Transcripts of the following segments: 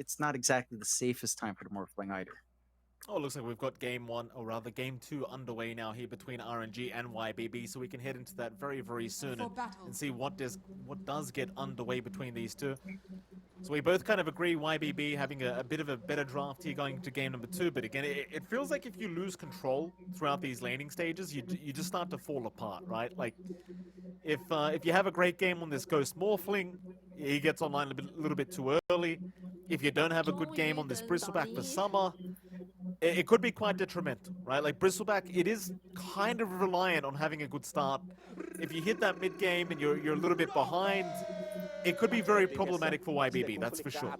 it's not exactly the safest time for the Morphling either. Oh, it looks like we've got game one, or rather game two, underway now here between RNG and YBB, so we can head into that very, very soon and see what does get underway between these two. So we both kind of agree YBB having a bit of a better draft here going to game number two, but again, it feels like if you lose control throughout these laning stages, you just start to fall apart, right? Like, if you have a great game on this Ghost Morphling, he gets online a little bit too early. If you don't have a good game on this Bristleback for Summer, it could be quite detrimental, right? Like Bristleback, it is kind of reliant on having a good start. If you hit that mid game and you're a little bit behind, it could be very problematic for YBB, that's for sure.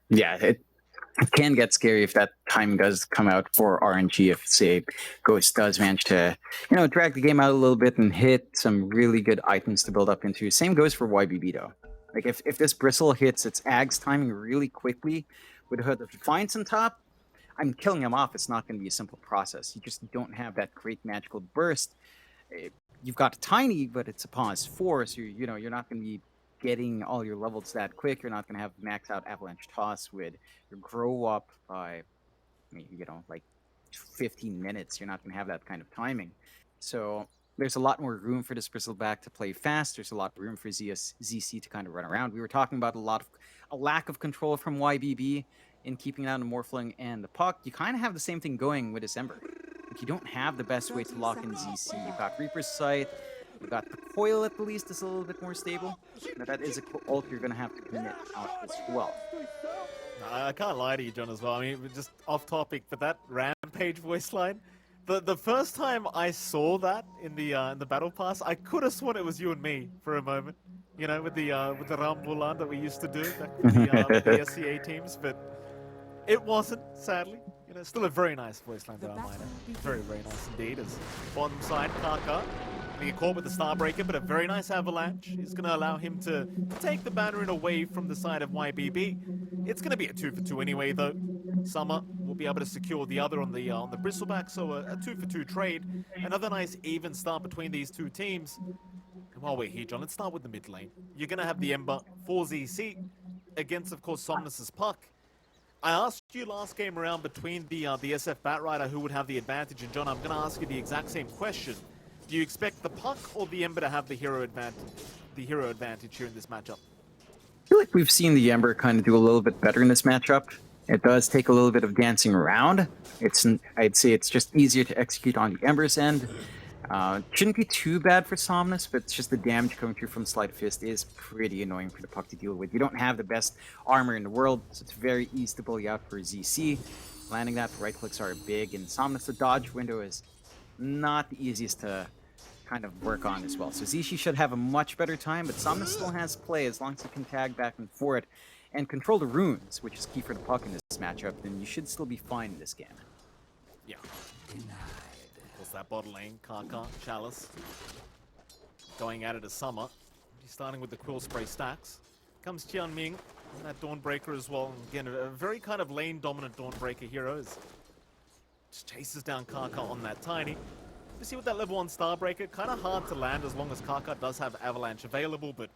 Yeah, it can get scary if that time does come out for RNG. If, say, Ghost does manage to, drag the game out a little bit and hit some really good items to build up into. Same goes for YBB, though. Like, if this Bristle hits its Ag's timing really quickly with Hood of Defiance on top, I'm killing him off. It's not going to be a simple process. You just don't have that great magical burst. You've got Tiny, but it's a pause 4, so you're not going to be getting all your levels that quick. You're not going to have max out Avalanche Toss with your grow up by, like 15 minutes. You're not going to have that kind of timing. So there's a lot more room for this Bristleback to play fast. There's a lot of room for ZC to kind of run around. We were talking about a lack of control from YBB in keeping out the Morphling and the puck. You kind of have the same thing going with this Ember. Like, you don't have the best way to lock in ZC. You've got Reaper's Sight. You've got the Coil at the least is a little bit more stable. But that is a ult you're going to have to commit out as well. I can't lie to you, John, as well. I mean, just off topic, but that Rampage voice line, the first time I saw that in the Battle Pass, I could have sworn it was you and me for a moment. With the Rambulan that we used to do back with the SCA teams, but it wasn't, sadly. Still a very nice voice line, though, I might add. Very, very nice indeed. As bottom side, Kaka get caught with the Starbreaker, but a very nice Avalanche is going to allow him to take the banner away from the side of YBB. It's going to be a 2-for-2 anyway, though. Summer will be able to secure the other on the Bristleback, so a 2-for-2 trade. Another nice even start between these two teams. And while we're here, John, let's start with the mid lane. You're going to have the Ember for ZC against, of course, Somnus's Puck. I asked you last game around between the SF Batrider who would have the advantage, and John, I'm going to ask you the exact same question. Do you expect the Puck or the Ember to have the hero advantage here in this matchup? I feel like we've seen the Ember kind of do a little bit better in this matchup. It does take a little bit of dancing around. I'd say it's just easier to execute on the Ember's end. Shouldn't be too bad for Somnus, but it's just the damage coming through from Sleight of Fist is pretty annoying for the Puck to deal with. You don't have the best armor in the world, so it's very easy to bully out for ZC. Landing that, right clicks are big, and Somnus, the dodge window is not the easiest to kind of work on as well. So ZC should have a much better time, but Somnus still has play as long as he can tag back and forth and control the runes, which is key for the Puck in this matchup, then you should still be fine in this game. Yeah. That bot lane, Kaka, Chalice, going at it as Summer. He's starting with the Quill Spray stacks. Comes Tianming, and that Dawnbreaker as well. And again, a very kind of lane-dominant Dawnbreaker hero. Just chases down Kaka on that Tiny. You see with that level 1 Starbreaker, kind of hard to land as long as Kaka does have Avalanche available, but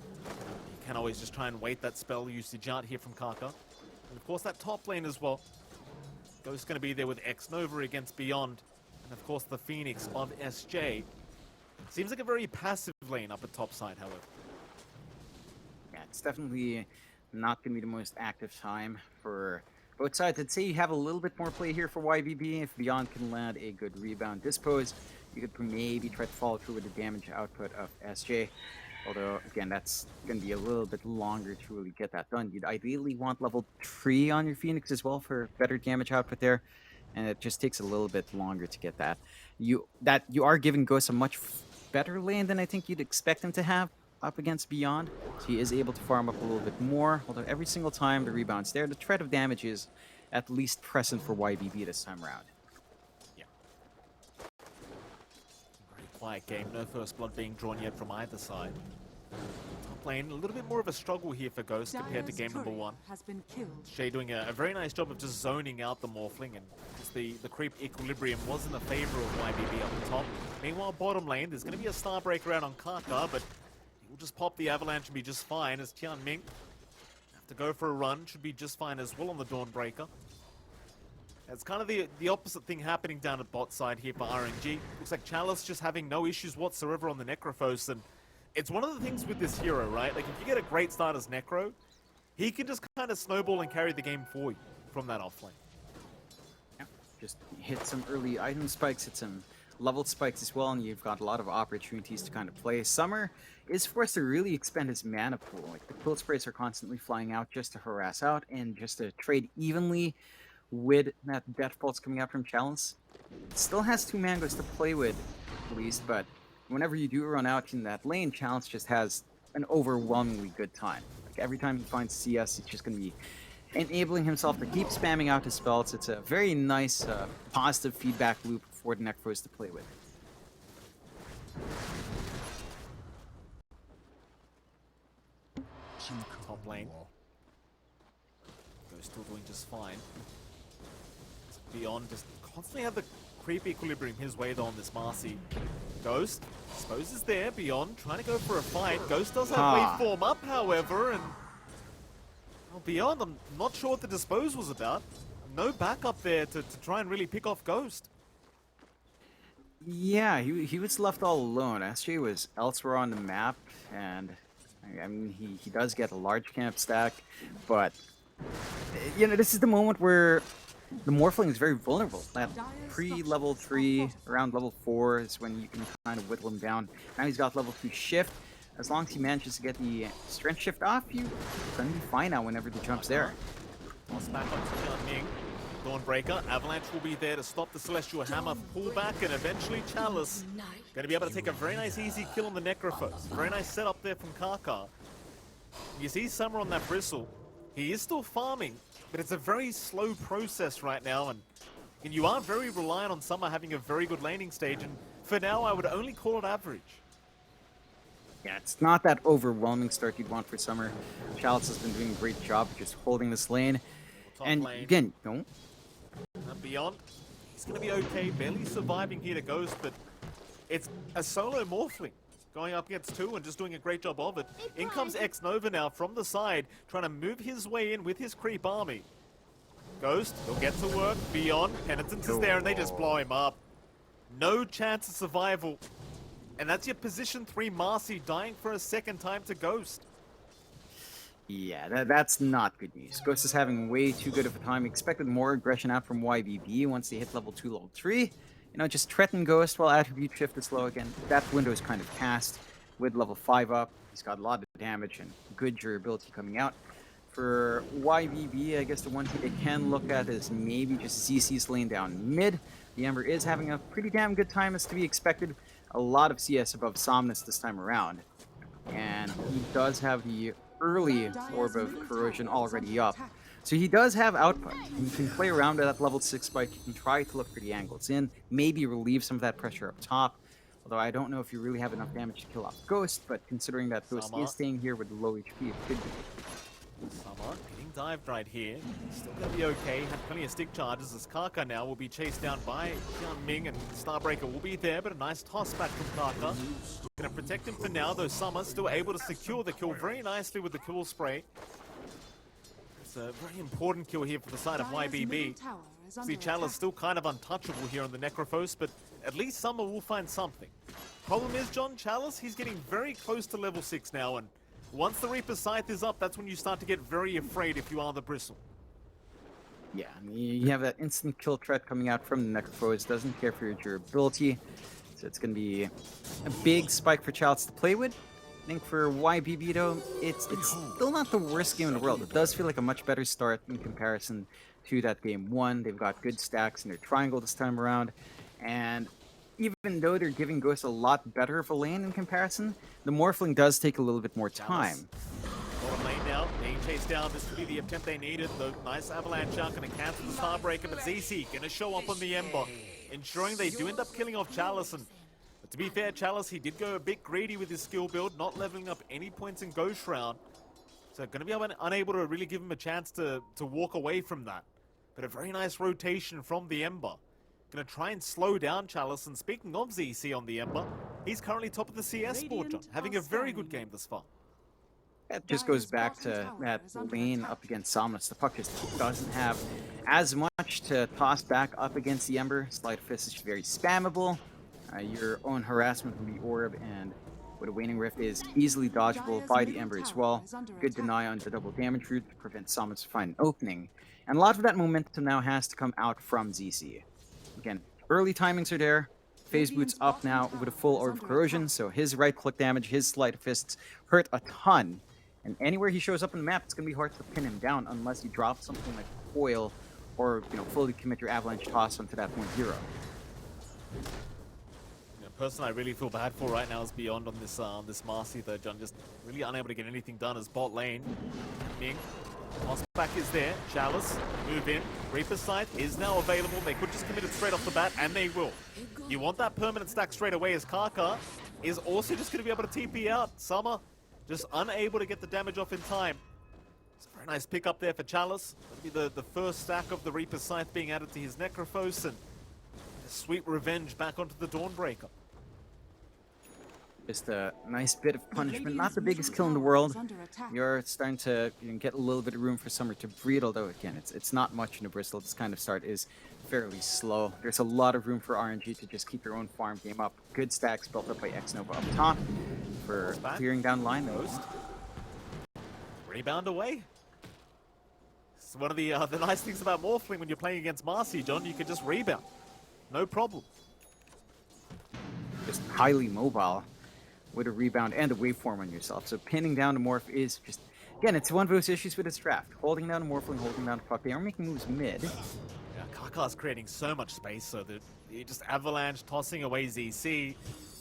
you can always just try and wait that spell usage out here from Kaka. And of course that top lane as well. Ghost's going to be there with X-Nova against Beyond. And of course the Phoenix of SJ. Seems like a very passive lane up at top side, however. Yeah, it's definitely not going to be the most active time for both sides. I'd say you have a little bit more play here for YBB. If Beyond can land a good rebound dispose, you could maybe try to follow through with the damage output of SJ. Although, again, that's going to be a little bit longer to really get that done. You'd ideally want level 3 on your Phoenix as well for better damage output there. And it just takes a little bit longer to get that. You are giving Ghost a much better lane than I think you'd expect him to have up against Beyond. So he is able to farm up a little bit more. Although every single time the rebound's there, the threat of damage is at least present for YBB this time around. Yeah. Very quiet game. No first blood being drawn yet from either side. Top lane, a little bit more of a struggle here for Ghost compared to game number 1. Shay doing a very nice job of just zoning out the Morphling, and just the creep equilibrium was in the favor of YBB up the top. Meanwhile, bottom lane, there's going to be a Starbreaker out on Kaka, but he will just pop the Avalanche and be just fine as Tianming To go for a run should be just fine as well on the Dawnbreaker. It's kind of the opposite thing happening down at bot side here for RNG. Looks like Chalice just having no issues whatsoever on the Necrophos, and it's one of the things with this hero, right? Like, if you get a great start as Necro, he can just kind of snowball and carry the game for you from that offlane. Yeah, just hit some early item spikes, hit some level spikes as well, and you've got a lot of opportunities to kind of play. Summer is forced to really expend his mana pool. Like, the quilt sprays are constantly flying out just to harass out and just to trade evenly with that Death Pulse coming out from Chalice. Still has 2 mangoes to play with, at least, but whenever you do run out in that lane, Chalice just has an overwhelmingly good time. Like, every time he finds CS, it's just going to be enabling himself to keep spamming out his spells. It's a very nice, positive feedback loop for the Necros to play with. Top lane. Ghost still doing just fine. Beyond just constantly have the creep equilibrium his way though on this Marcy. Ghost, I suppose, is there. Beyond trying to go for a fight. Ghost does have waveform up, however, and well, Beyond, I'm not sure what the dispose was about. No backup there to try and really pick off Ghost. Yeah, he was left all alone. SJ was elsewhere on the map, and I mean, he does get a large camp stack, but you know, this is the moment where the Morphling is very vulnerable. That pre-level 3, around level 4 is when you can kind of whittle him down. Now he's got level 2 shift. As long as he manages to get the strength shift off, you're gonna be fine now whenever the jump's there. Toss back onto Ming. Dawnbreaker, Avalanche will be there to stop the Celestial Hammer pullback, and eventually Chalice going to be able to take a very nice easy kill on the Necrophos. Very nice setup there from Karkar. You see Summer on that Bristle. He is still farming, but it's a very slow process right now, and you are very reliant on Summer having a very good laning stage, and for now I would only call it average. Yeah, it's not that overwhelming start you'd want for Summer. Chalice has been doing a great job of just holding this lane. Top And lane. again, don't. And Beyond, he's going to be okay, barely surviving here to Ghost, but it's a solo Morphling going up against 2 and just doing a great job of it. In comes X-Nova now from the side, trying to move his way in with his creep army. Ghost, he'll get to work. Beyond, Penitence is there and they just blow him up. No chance of survival. And that's your position 3 Marcy dying for a second time to Ghost. Yeah, that's not good news. Ghost is having way too good of a time. Expected more aggression out from YBB once they hit level 2, level 3. You know, just threaten Ghost while attribute shift is low again. That window is kind of passed with level 5 up. He's got a lot of damage and good durability coming out. For YBB, I guess the one thing they can look at is maybe just ZC's lane down mid. The Ember is having a pretty damn good time as to be expected. A lot of CS above Somnus this time around. And he does have the early Orb of Corrosion already up. So he does have output. He can play around with that level 6 spike. He can try to look for the angles in, maybe relieve some of that pressure up top. Although I don't know if you really have enough damage to kill off Ghost, but considering that Ghost is staying here with low HP, it could be. Summer getting dived right here. Still going to be okay. Had plenty of stick charges as Karka now will be chased down by Jian Ming, and Starbreaker will be there, but a nice toss back from Karka. Going to protect him for now, though Summer still able to secure the kill very nicely with the kill spray. It's a very important kill here for the side of YBB. See, Chalice still kind of untouchable here on the Necrophos, but at least Summer will find something. Problem is, John, Chalice, he's getting very close to level 6 now, and once the Reaper Scythe is up, that's when you start to get very afraid if you are the Bristle. Yeah, I mean, you have that instant kill threat coming out from the Necrophos. Doesn't care for your durability. So it's going to be a big spike for Chalice to play with. I think for YBB, though, it's still not the worst game in the world. It does feel like a much better start in comparison to that game 1. They've got good stacks in their triangle this time around. And even though they're giving Ghost a lot better of a lane in comparison, the Morphling does take a little bit more time. Bottom lane now, being chased down. This could be the attempt they needed. The nice Avalanche out going to cancel the Starbreaker, but ZC going to show up on the Ember, ensuring they do end up killing off Chalice. And to be fair, Chalice, he did go a bit greedy with his skill build, not leveling up any points in Ghost Round. So going to be unable to really give him a chance to walk away from that. But a very nice rotation from the Ember. Going to try and slow down Chalice, and speaking of ZC on the Ember, he's currently top of the CS board, John, having a very good game thus far. That just goes back to that lane up against Somnus. The puck just doesn't have as much to toss back up against the Ember. Sleight of Fist is very spammable. Your own harassment from the Orb and with a Waning Rift is easily dodgeable by the Ember as well. Good deny on the double damage route to prevent Somnus from finding an opening. And a lot of that momentum now has to come out from ZC. Again, early timings are there. Phase Boot's up now with a full Orb of Corrosion, so his right-click damage, his Sleight of Fists hurt a ton. And anywhere he shows up on the map, it's going to be hard to pin him down unless you drop something like Coil or, fully commit your Avalanche Toss onto that point hero. The person I really feel bad for right now is Beyond on this Marcy, though, John. Just really unable to get anything done as bot lane. Ming, toss back is there. Chalice, move in. Reaper's Scythe is now available. They could just commit it straight off the bat, and they will. You want that permanent stack straight away as Kaka is also just going to be able to TP out. Summer just unable to get the damage off in time. It's a very nice pick up there for Chalice. That'll be the first stack of the Reaper's Scythe being added to his Necrophos, and a sweet revenge back onto the Dawnbreaker. Just a nice bit of punishment. Not the biggest kill in the world. You're starting to get a little bit of room for Summer to breed, although again, it's not much in the Bristol. This kind of start is fairly slow. There's a lot of room for RNG to just keep their own farm game up. Good stacks built up by X-Nova up top for clearing down line. Rebound away. It's one of the nice things about Morphling when you're playing against Marcy, John. You can just rebound. No problem. Just highly mobile with a rebound and a waveform on yourself. So pinning down the Morph is just, again, it's one of those issues with this draft. Holding down a Morphling, holding down a puck. They are making moves mid. Yeah, Kaka's creating so much space so that he just avalanche tossing away ZC.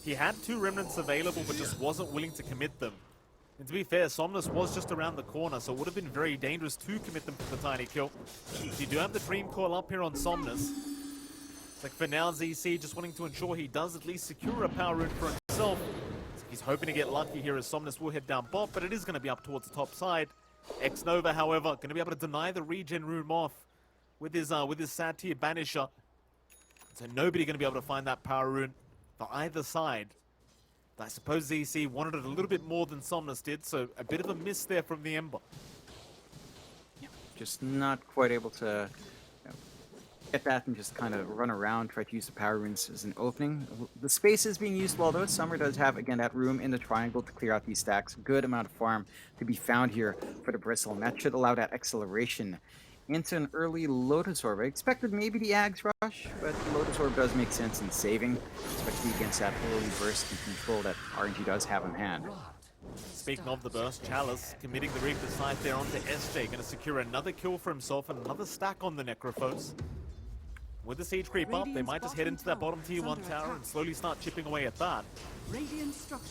He had 2 remnants available but just wasn't willing to commit them. And to be fair, Somnus was just around the corner, so it would have been very dangerous to commit them for the tiny kill. You do have the Dream Coil up here on Somnus. It's like for now, ZC just wanting to ensure he does at least secure a power rune for himself. He's hoping to get lucky here as Somnus will head down bot, but it is going to be up towards the top side. X-Nova, however, going to be able to deny the regen rune off with his Satyr Banisher. So nobody going to be able to find that power rune for either side. But I suppose ZC wanted it a little bit more than Somnus did, so a bit of a miss there from the Ember. Yeah, just not quite able to get that and just kind of run around, try to use the power runes as an opening. The space is being used well, though. Summer does have, again, that room in the triangle to clear out these stacks. Good amount of farm to be found here for the Bristle, and that should allow that acceleration into an early Lotus Orb. I expected maybe the Ags Rush, but the Lotus Orb does make sense in saving, especially against that early burst and control that RNG does have on hand. Speaking of the burst, Chalice committing the Reaper's Scythe there onto SJ, going to secure another kill for himself and another stack on the Necrophos. With the siege creep up, they might just head into that bottom tier 1 tower and slowly start chipping away at that.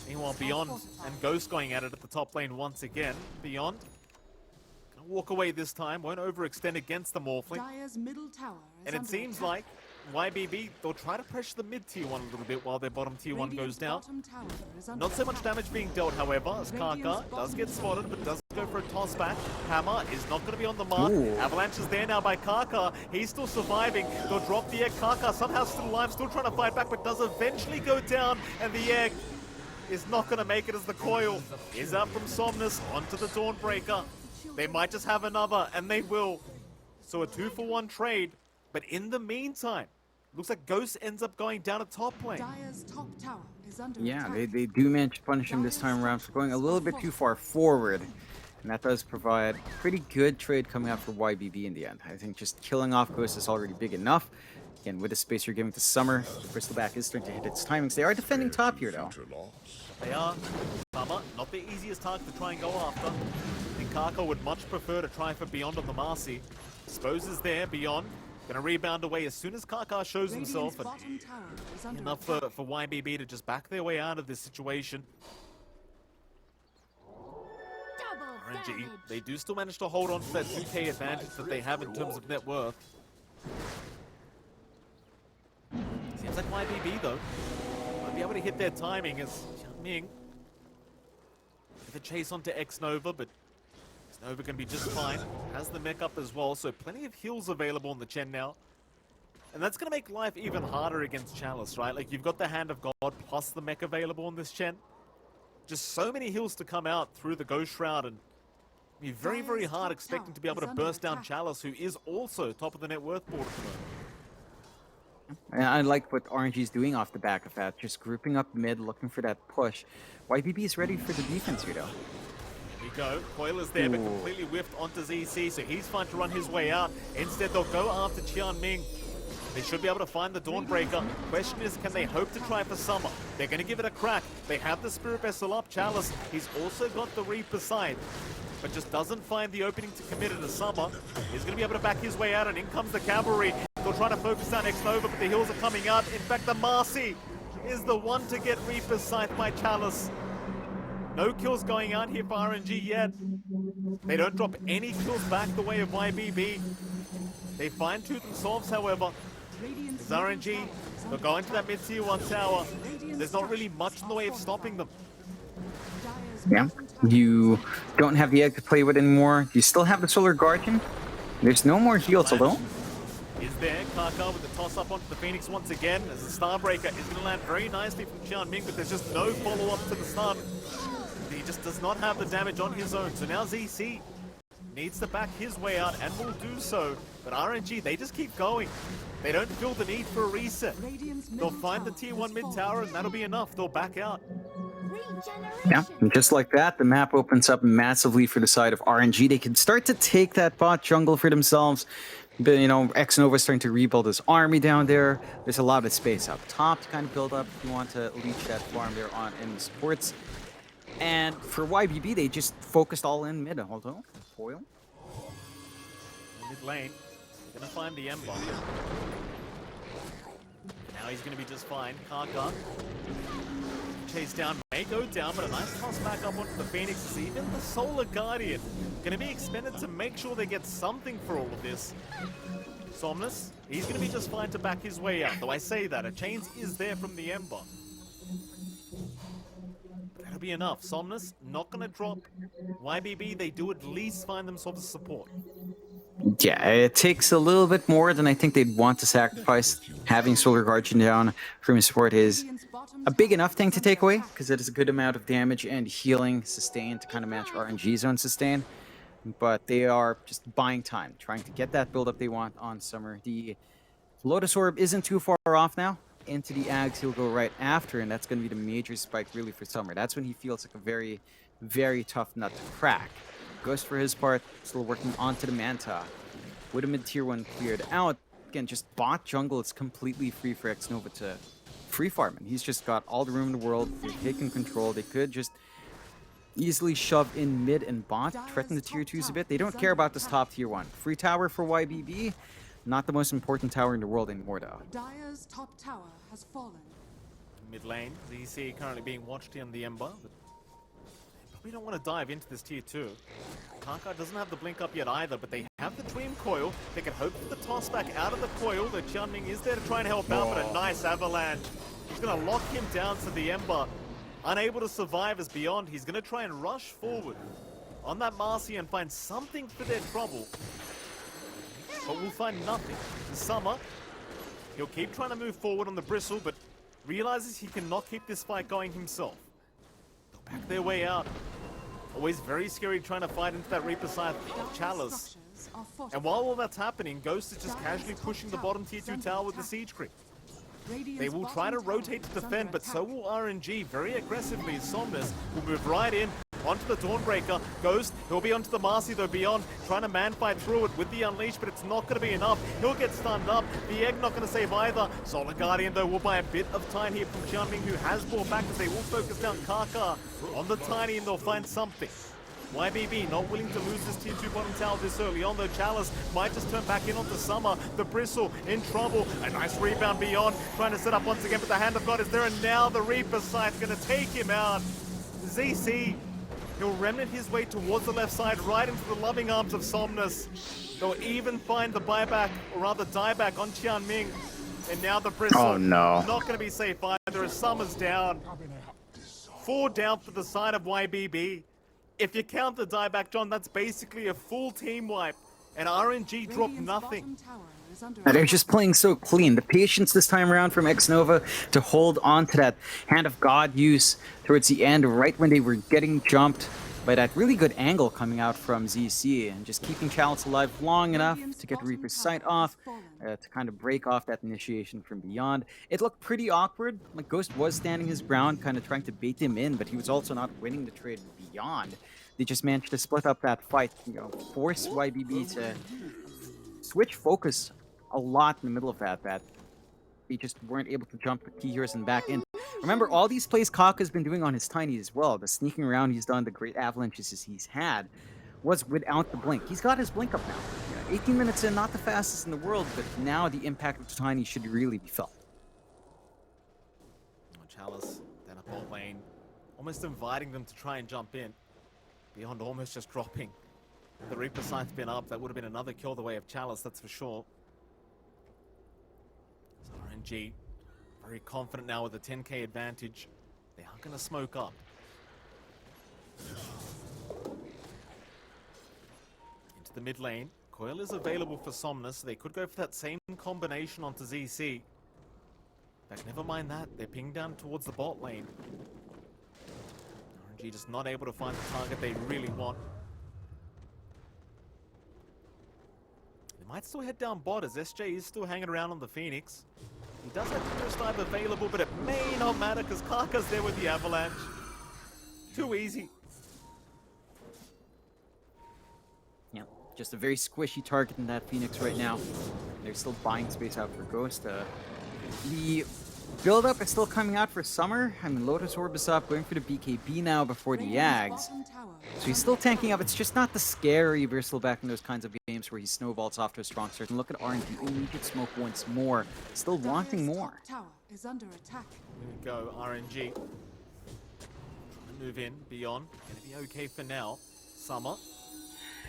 Meanwhile, Beyond and Ghost going at it at the top lane once again. Beyond gonna walk away this time, won't overextend against the Morphling. And it seems like YBB, they'll try to pressure the mid tier 1 a little bit while their bottom tier 1 goes down. Not so much damage being dealt, however, as Kaka does get spotted, but does go for a toss back. Hammer is not going to be on the mark. Ooh. Avalanche is there now by Kaka. He's still surviving. They'll drop the egg. Kaka somehow still alive, still trying to fight back, but does eventually go down, and the egg is not going to make it as the coil is out from Somnus onto the Dawnbreaker. They might just have another, and they will. So a 2-for-1 trade. But in the meantime, looks like Ghost ends up going down a top lane. Yeah, they do manage to punish him this time around for going a little bit too far forward. And that does provide a pretty good trade coming out for YBB in the end. I think just killing off Ghost is already big enough. Again, with the space you're giving to Summer, Bristleback is starting to hit its timings. They are defending top here, though. They are. Summer, not the easiest target to try and go after. I think Kaka would much prefer to try for Beyond on the Marcy. Expose is there, Beyond. Gonna rebound away as soon as Kaka shows himself. And enough for YBB to just back their way out of this situation. RNG, they do still manage to hold on to that 2k advantage that they have in terms of net worth. Seems like YBB, though, might be able to hit their timing as Ming with a chase onto X-Nova, but Nova can be just fine. Has the mech up as well, so plenty of heals available on the Chen now. And that's going to make life even harder against Chalice, right? Like, you've got the Hand of God plus the mech available on this Chen. Just so many heals to come out through the Ghost Shroud, and be very, very hard expecting to be able to burst down Chalice, who is also top of the net worth board at the moment. And I like what RNG is doing off the back of that, just grouping up mid, looking for that push. YBB is ready for the defense here, though. Here we go. Coil is there, but Ooh. completely whiffed onto ZC, so he's fine to run his way out. Instead, they'll go after Qianming. They should be able to find the Dawnbreaker. Question is, can they hope to try for Summer? They're going to give it a crack. They have the Spirit Vessel up. Chalice, he's also got the Reaper side, but just doesn't find the opening to commit it to Summer. He's going to be able to back his way out, and in comes the Cavalry. They'll try to focus down X-Nova, but the heals are coming out. In fact, the Marcy is the one to get Reaper sight by Chalice. No kills going out here for RNG yet. They don't drop any kills back the way of YBB. They find two themselves, however. It's RNG. They'll go into that mid-tier 1 tower. There's not really much in the way of stopping them. Yeah, you don't have the egg to play with anymore. You still have the Solar Guardian. There's no more heals, although. Is there. Kaka with the toss-up onto the Phoenix once again, as the Starbreaker is going to land very nicely from Qianming, but there's just no follow-up to the stun. He just does not have the damage on his own, so now ZC needs to back his way out and will do so. But RNG, they just keep going. They don't feel the need for a reset. They'll find the tier 1 mid tower and that'll be enough. They'll back out. Yeah, and just like that, the map opens up massively for the side of RNG. They can start to take that bot jungle for themselves. But, you know, X-Nova starting to rebuild his army down there. There's a lot of space up top to kind of build up if you want to leech that farm there on in the supports. And for YBB, they just focused all in mid. Hold on. Foil. Mid lane. Gonna find the Ember. Now he's gonna be just fine. Kaka. Chase down, may go down, but a nice toss back up onto the Phoenix. Even the Solar Guardian gonna be expended to make sure they get something for all of this. Somnus, he's gonna be just fine to back his way out. Though I say that, a chains is there from the Ember. That'll be enough. Somnus not gonna drop. YBB, they do at least find themselves a support. Yeah, it takes a little bit more than I think they'd want to sacrifice. Having Solar Guardian down from his support is a big enough thing to take away, because it is a good amount of damage and healing sustain to kind of match RNG's own sustain. But they are just buying time, trying to get that build-up they want on Summer. The Lotus Orb isn't too far off now. Into the Ags, he'll go right after, and that's going to be the major spike really for Summer. That's when he feels like a very, very tough nut to crack. Ghost, for his part, still working onto the Manta. With a mid-tier 1 cleared out, again, just bot jungle, it's completely free for X-Nova to free farm. And he's just got all the room in the world. They're taking control. They could just easily shove in mid and bot, threaten the tier 2s a bit. They don't care about this top tier 1. Free tower for YBB, not the most important tower in the world anymore, though. Dire's top tower has fallen. Mid lane, ZC currently being watched here on the Ember. But we don't want to dive into this tier 2. Kaka doesn't have the blink up yet either, but they have the Dream Coil. They can hope for the toss back out of the coil. The Qianming is there to try and help out, but a nice avalanche. He's going to lock him down to the Ember. Unable to survive as Beyond. He's going to try and rush forward on that Marcy and find something for their trouble. But we'll find nothing. The Summer, he'll keep trying to move forward on the Bristle, but realizes he cannot keep this fight going himself. They'll back their way out. Always very scary trying to fight into that Reaper side of Chalice. And while all that's happening, Ghost is just casually pushing the bottom tier 2 tower with the Siege Creep. They will try to rotate to defend, but so will RNG very aggressively. Somnus will move right in onto the Dawnbreaker. Ghost, he'll be onto the Marcy though, Beyond, trying to man fight through it with the Unleash, but it's not going to be enough. He'll get stunned up. The Egg not going to save either. Solar Guardian though will buy a bit of time here from Qianming, who has brought back as they will focus down Kaka on the Tiny, and they'll find something. YBB not willing to lose this tier 2 bottom tower this early on, though Chalice might just turn back in onto Summer. The Bristle in trouble. A nice rebound Beyond, trying to set up once again, but the Hand of God is there, and now the Reaper sight's going to take him out. ZC, he'll remnant his way towards the left side, right into the loving arms of Somnus. They'll even find the buyback, or rather dieback on Qianming. And now the Bristle. Oh, no. Not going to be safe either, as Summer's down. 4 down for the side of YBB. If you count the dieback, John, that's basically a full team wipe. And RNG dropped nothing. is under They're attack. just playing so clean. The patience this time around from X-Nova to hold on to that Hand of God use towards the end, right when they were getting jumped by that really good angle coming out from ZC, and just keeping Chalice alive long enough to get Reaper's Sight off, to kind of break off that initiation from beyond. It looked pretty awkward. Like, Ghost was standing his ground, kind of trying to bait him in, but he was also not winning the trade with beyond. They just managed to split up that fight, force YBB to switch focus a lot in the middle of that they just weren't able to jump the key heroes and back in. Remember, all these plays Kaka's been doing on his tiny as well, the sneaking around he's done, the great avalanches he's had, was without the blink. He's got his blink up now. 18 minutes in, not the fastest in the world, but now the impact of the tiny should really be felt. Chalice, then up bot lane, almost inviting them to try and jump in. Beyond almost just dropping. The Reaper Sight's been up, that would have been another kill the way of Chalice, that's for sure. So RNG, very confident now with a 10k advantage. They are going to smoke up. Into the mid lane. Coil is available for Somnus, so they could go for that same combination onto ZC. But never mind that, they're pinged down towards the bot lane. RNG just not able to find the target they really want. They might still head down bot as SJ is still hanging around on the Phoenix. He does have first dive available, but it may not matter because Kaka's there with the avalanche. Too easy. Yeah, just a very squishy target in that Phoenix right now. They're still buying space out for Ghost. The build-up is still coming out for Summer. I mean, Lotus Orb is up, going for the BKB now before the Yags. So he's still tanking up. It's just not the scary Versal back in those kinds of games where he snowballs off to a strong start. And look at RNG. Oh, he could smoke once more. Still wanting more. Tower is under attack. Here we go, RNG. Trying to move in, beyond. Gonna be okay for now. Summer.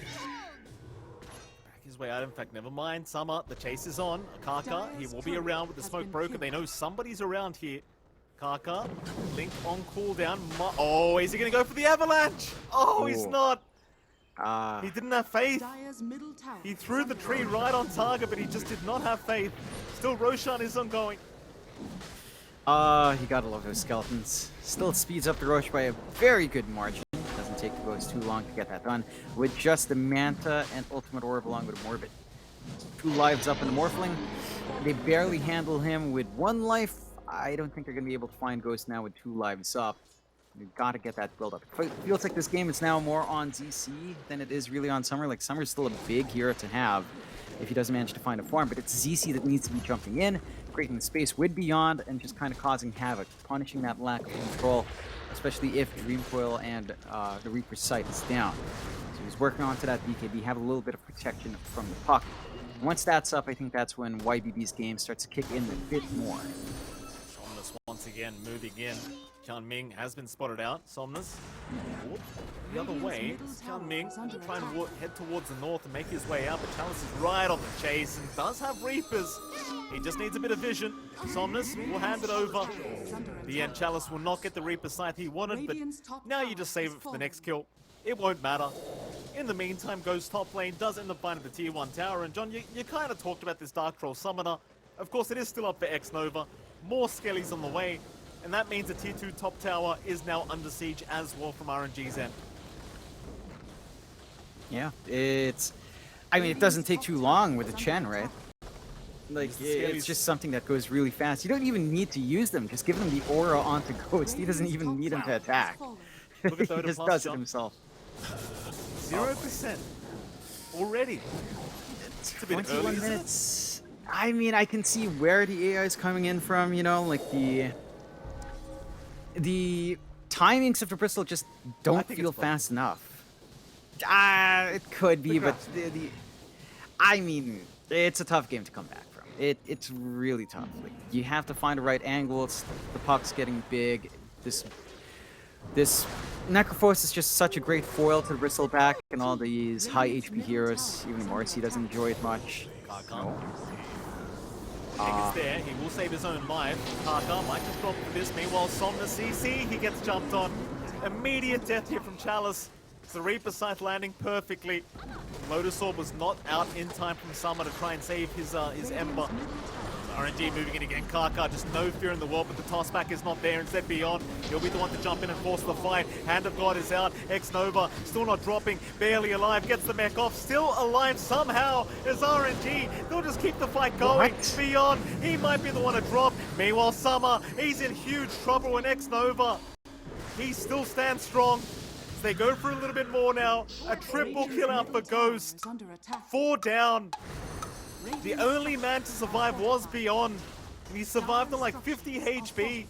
Back his way out, in fact, never mind. Summer, the chase is on. Kaka, he will be around with the smoke broken. They know somebody's around here. Kaka, Link on cooldown. Oh, is he gonna go for the avalanche? Oh, he's not. He didn't have faith. Dire's middle tower He is threw the under tree attack. right on target, but he just did not have faith. Still, Roshan is ongoing. You gotta love those skeletons. Still speeds up the Roche by a very good margin. Doesn't take the Ghost too long to get that done. With just the Manta and Ultimate Orb along with Morbid. 2 lives up in the Morphling. They barely handle him with 1 life. I don't think they're gonna be able to find Ghost now with 2 lives up. You've got to get that build up. It feels like this game is now more on ZC than it is really on Summer. Like, Summer's still a big hero to have if he doesn't manage to find a farm, but it's ZC that needs to be jumping in, creating the space with Beyond, and just kind of causing havoc, punishing that lack of control, especially if Dream Coil and the Reaper's Sight is down. So he's working onto that BKB, have a little bit of protection from the puck. Once that's up, I think that's when YBB's game starts to kick in a bit more. Somnus once again moving in. Qian Ming has been spotted out. Somnus the other way. Qian Ming will try and head towards the north and make his way out, but Chalice is right on the chase and does have Reapers. He just needs a bit of vision. Somnus will hand it over. The end, Chalice will not get the Reaper Sight he wanted, but now you just save it for the next kill. It won't matter. In the meantime, Ghost top lane does end up finding the tier 1 tower, and John, you kind of talked about this Dark Troll Summoner. Of course, it is still up for X-Nova. More skellies on the way. And that means the tier 2 top tower is now under siege as well from RNG's end. Yeah, I mean, it doesn't take too long with the Chen, right? Like, it's just something that goes really fast. You don't even need to use them. Just give him the aura onto Ghost. He doesn't even need him to attack. Look at He just does it himself. 0% already. It's a bit 21 early, isn't it? minutes. I mean, I can see where the AI is coming in from, like the timings of the Bristol just don't think feel it's both. fast enough. It could be, but I mean, it's a tough game to come back from. It's really tough. Like, you have to find the right angles. The puck's getting big. This Necrophos is just such a great foil to the Bristleback and all these high HP heroes. Even Morrissey doesn't enjoy it much. Kaka. Is there. He will save his own life. Kaka might just drop for this. Meanwhile, Somnus CC, he gets jumped on. Immediate death here from Chalice. It's the Reaper Sight landing perfectly. Lotus Orb was not out in time from Summer to try and save his Ember. RNG moving in again. Kaka, just no fear in the world, but the toss back is not there. Instead, Beyond, he'll be the one to jump in and force the fight. Hand of God is out. X-Nova still not dropping, barely alive, gets the mech off, still alive somehow is RNG. They'll just keep the fight going. What? Beyond, he might be the one to drop. Meanwhile, Summer, he's in huge trouble, and X-Nova, he still stands strong. They go for a little bit more now. A triple kill out for Ghost. Is under attack. 4 down. The only man to survive was Beyond. And he survived on like 50 HP. I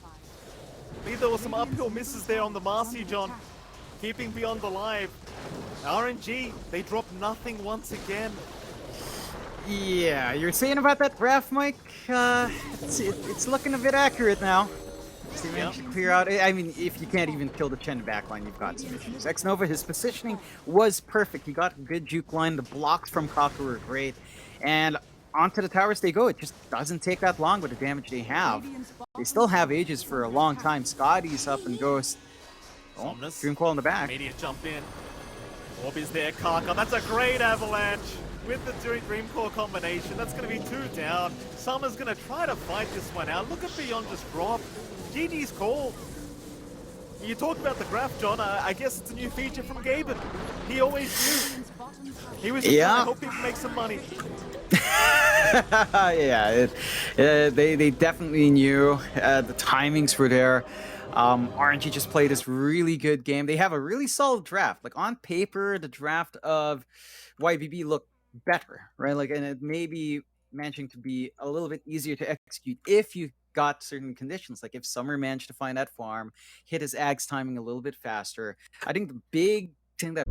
believe there were some uphill misses there on the Marcy, John, keeping Beyond alive. RNG, they dropped nothing once again. Yeah, you're saying about that graph, Mike? It's looking a bit accurate now. So you managed to clear out. I mean, if you can't even kill the Chen backline, you've got some issues. X-Nova, his positioning was perfect. He got a good juke line. The blocks from Kaka were great. And onto the towers they go. It just doesn't take that long with the damage they have. They still have ages for a long time. Scotty's up and Ghost. Oh, Dream Coil in the back. Immediate jump in. Orb is there, Kaka. That's a great avalanche with the Dream Core combination. That's going to be 2 down. Summer's going to try to fight this one out. Look at Beyond just drop. GG's call. You talked about the graph, John. I guess it's a new feature from Gaben. He always knew. He was just trying to help people make some money. Yeah, they definitely knew. The timings were there. RNG just played this really good game. They have a really solid draft. Like on paper, the draft of YBB looked better, right? Like, and it may be managing to be a little bit easier to execute if you got certain conditions. Like if Summer managed to find that farm, hit his Ags timing a little bit faster. I think the big thing that